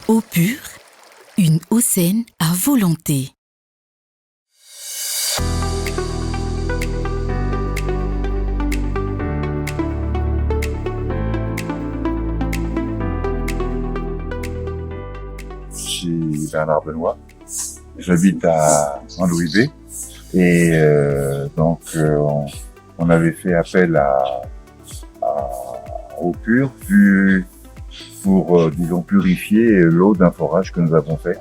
Eau pure, une eau saine à volonté. Je suis Bernard Benoît, j'habite à Andouillé et on avait fait appel à Eau pure pour disons purifier l'eau d'un forage que nous avons fait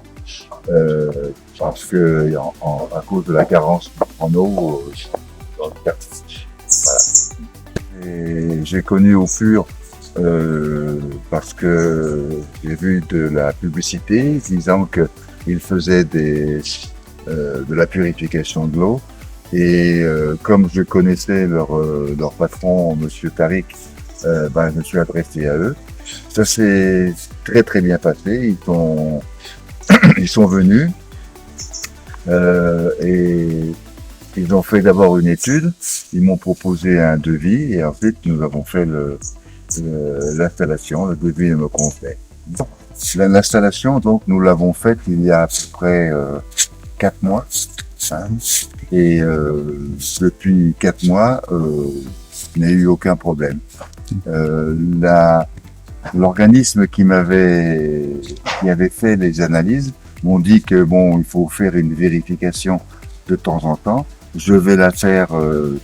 parce que à cause de la carence en eau dans le quartier. Voilà. Et j'ai connu Eau pure parce que j'ai vu de la publicité disant qu'ils faisaient de la purification de l'eau et comme je connaissais leur patron, Monsieur Tariq, je me suis adressé à eux. Ça s'est très très bien passé. Ils sont venus et ils ont fait d'abord une étude. Ils m'ont proposé un devis et ensuite nous avons fait l'installation. Le devis me convenait. L'installation, donc, nous l'avons faite il y a à peu près 4 mois. Et depuis 4 mois, il n'y a eu aucun problème. L'organisme qui avait fait les analyses m'ont dit que il faut faire une vérification de temps en temps. Je vais la faire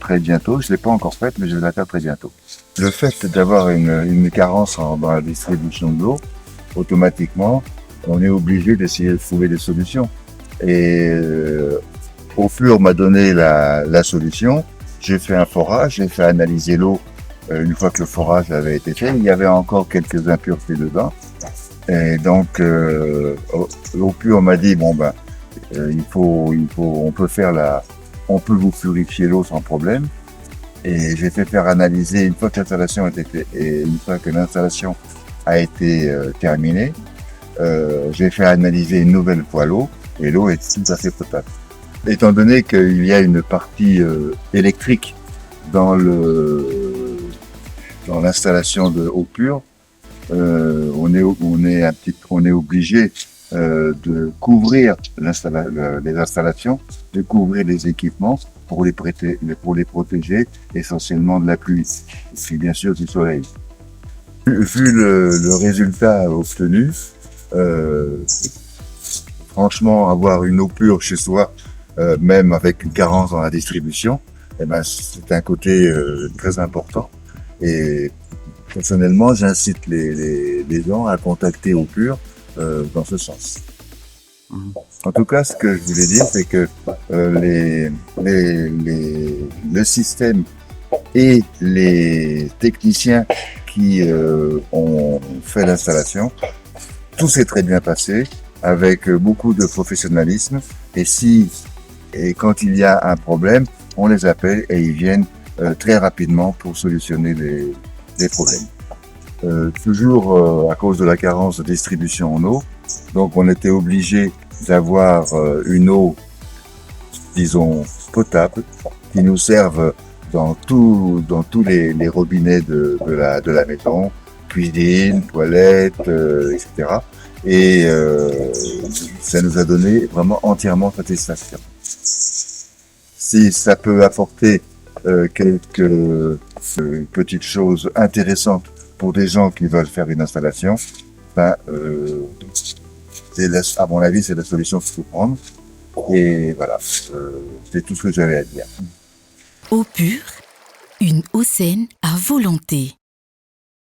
très bientôt. Je l'ai pas encore faite, mais je vais la faire très bientôt. Le fait d'avoir une carence dans la distribution de l'eau, automatiquement, on est obligé d'essayer de trouver des solutions. Et Eau pure m'a donné la solution. J'ai fait un forage, j'ai fait analyser l'eau. Une fois que le forage avait été fait, il y avait encore quelques impuretés dedans. Et donc, Eau pure m'a dit on peut vous purifier l'eau sans problème. Et j'ai fait faire analyser une fois que l'installation a été faite et une fois que l'installation a été terminée, j'ai fait analyser une nouvelle fois l'eau et l'eau est tout à fait potable. Étant donné qu'il y a une partie électrique dans l'installation de Eau pure, on est obligé de couvrir les installations, de couvrir les équipements pour les protéger essentiellement de la pluie et bien sûr du soleil. Vu le résultat obtenu, franchement, avoir une eau pure chez soi, même avec une carence dans la distribution, c'est un côté très important. Et personnellement, j'incite les gens à contacter Eau pure dans ce sens. En tout cas, ce que je voulais dire, c'est que le système et les techniciens qui ont fait l'installation, tout s'est très bien passé avec beaucoup de professionnalisme. Et quand il y a un problème, on les appelle et ils viennent très rapidement pour solutionner les problèmes. Toujours à cause de la carence de distribution en eau, donc on était obligé d'avoir une eau, disons, potable, qui nous serve dans tous les robinets de la maison, cuisine, toilette, etc. Et ça nous a donné vraiment entièrement satisfaction. Si ça peut apporter quelques petites choses intéressantes pour des gens qui veulent faire une installation, à mon avis, c'est la solution qu'il faut prendre. Et voilà, c'est tout ce que j'avais à dire. Eau pure, une eau saine à volonté.